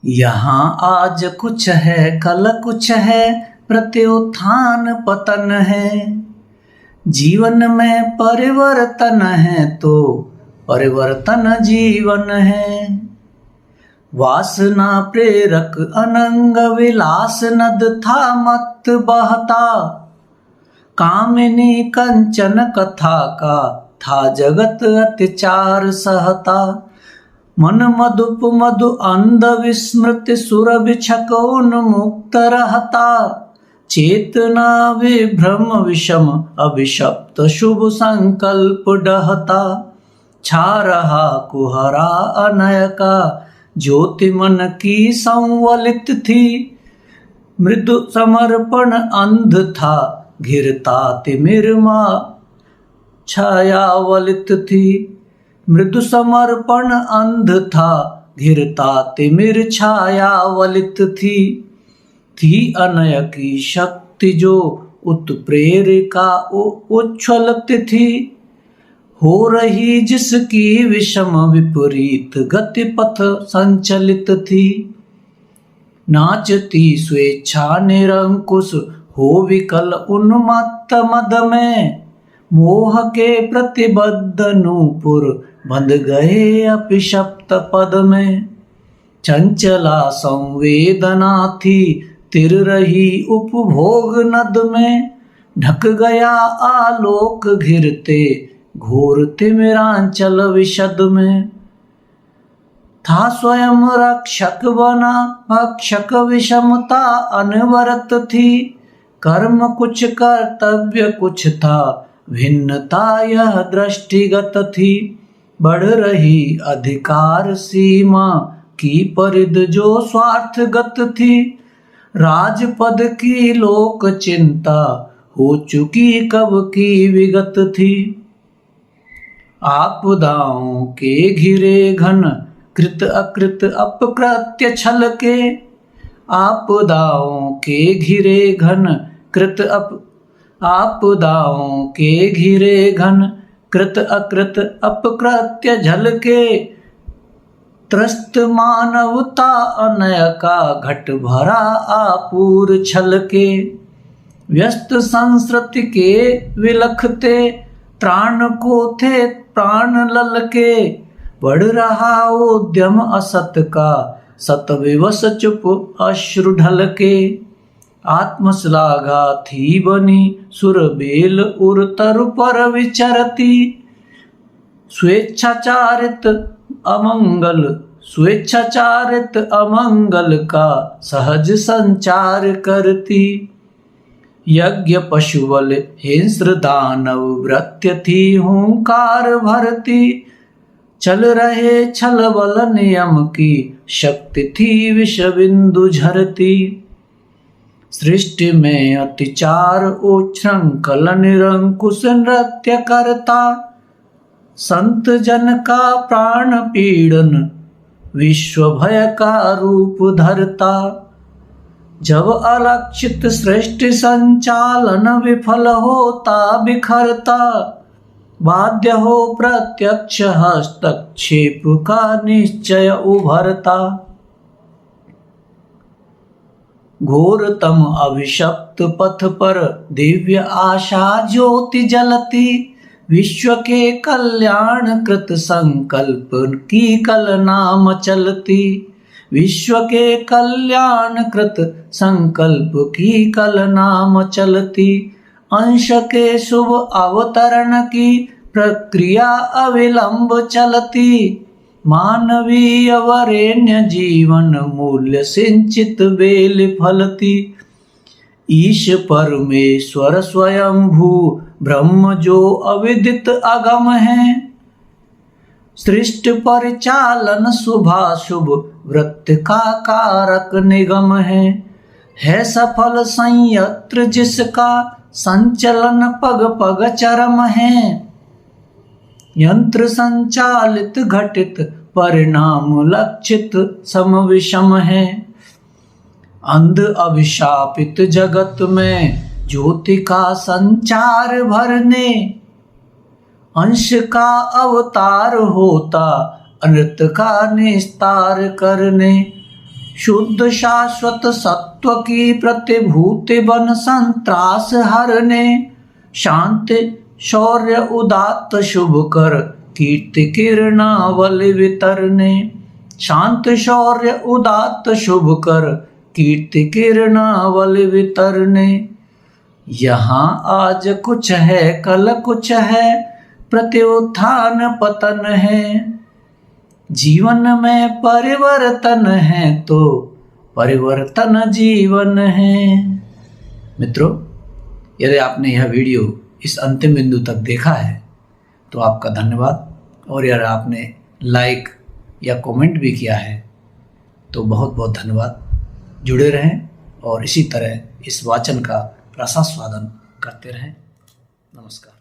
यहाँ आज कुछ है कल कुछ है, प्रत्युत्थान पतन है। जीवन में परिवर्तन है तो परिवर्तन जीवन है। वासना प्रेरक अनंग विलास नद था मत बहता, कामिनी कंचन कथा का था जगत अत्याचार सहता। मन मधुप मधु अंध विस्मृति सुर बिछक उन्मुक्त रहता, चेतना विभ्रम विषम अभिशप्त शुभ संकल्प डहता। छा रहा कुहरा अनय का ज्योति मन की संवलित थी, मृदु समर्पण अंध था घिरता तिमिरमा छायावलित थी। मृदु समर्पण अंध था घिरता तिमिर छायावलित थी अनय की शक्ति जो उत्प्रेरिका उच्छ्वलित थी। हो रही जिसकी विषम विपरीत गति पथ संचलित थी। नाचती स्वेच्छा निरंकुश हो विकल उन्मत्त मद में, मोह के प्रतिबद्ध नूपुर बंध गए अपिशप्त पद में। चंचला संवेदना थी तिर रही उपभोग नद में, ढक गया आलोक घिरते घोर तिमिरांचल विशद में। था स्वयं रक्षक बना भक्षक विषमता अनवरत थी, कर्म कुछ कर्तव्य कुछ था भिन्नता यह दृष्टिगत थी। बढ़ रही अधिकार सीमा की परिध जो स्वार्थगत थी, राजपद की लोक चिंता हो चुकी कब की विगत थी। आपदाओं के घिरे घन कृत अकृत अपकृत्य छल के, आपदाओं के घिरे घन कृत आपदाओं के घिरे घन कृत अकृत अपकृत्य झल के। त्रस्त मानवता अनय का घट भरा आपूर छल के। व्यस्त संस्कृति के विलखते त्राण को थे प्राण लल के। बढ़ रहा उद्यम असत का सत विवश चुप अश्रु ढल के। आत्मश्लाघा थी बनी सुरबेल उर तरु पर विचरती, स्वेच्छाचारित अमंगल का सहज संचार करती। यज्ञ पशुबल हिंस्र दानव वृत्य थी हुंकार भरती, चल रहे छल बल नियम की शक्ति थी विष बिंदु झरती। सृष्टि में अतिचार उच्छृंखल निरंकुश नृत्य करता, संत जन का प्राण पीड़न विश्व भय का रूप धरता। जब अलक्षित सृष्टि संचालन विफल होता बिखरता, बाध्य हो प्रत्यक्ष हस्तक्षेप का निश्चय उभरता। घोरतम अभिशप्त पथ पर दिव्य आशा ज्योति जलती, विश्व के कल्याण कृत संकल्प की कलना मचलती। विश्व के कल्याण कृत संकल्प की कलना मचलती। अंश के शुभ अवतरण की प्रक्रिया अविलंब चलती। मानवीय वरेण्य जीवन मूल्य सिंचित बेल फलती। ईश परमेश्वर स्वयंभू ब्रह्म जो अविदित अगम है, सृष्टि परिचालन शुभाशुभ वृत्ति का कारक निगम है सफल संयंत्र जिसका संचलन पग पग चरम है। यंत्र संचालित घटित परिणाम लक्षित सम विषम है। अंध अभिशापित जगत में ज्योति का संचार भरने, अंश का अवतार होता अनृत का निस्तार करने। शुद्ध शाश्वत सत्व की प्रतिभूति बन संत्रास हरने, शांति शौर्य उदात्त शुभ कर कीर्ति किरणावल वितरने, शांत शौर्य उदात्त शुभ कर कीर्ति किरणावल वितरने। यहाँ आज कुछ है कल कुछ है, प्रत्युत्थान पतन है, जीवन में परिवर्तन है तो परिवर्तन जीवन है। मित्रों, यदि आपने यह वीडियो इस अंतिम बिंदु तक देखा है तो आपका धन्यवाद, और यदि आपने लाइक या कमेंट भी किया है तो बहुत बहुत धन्यवाद। जुड़े रहें और इसी तरह इस वाचन का रसास्वादन करते रहें। नमस्कार।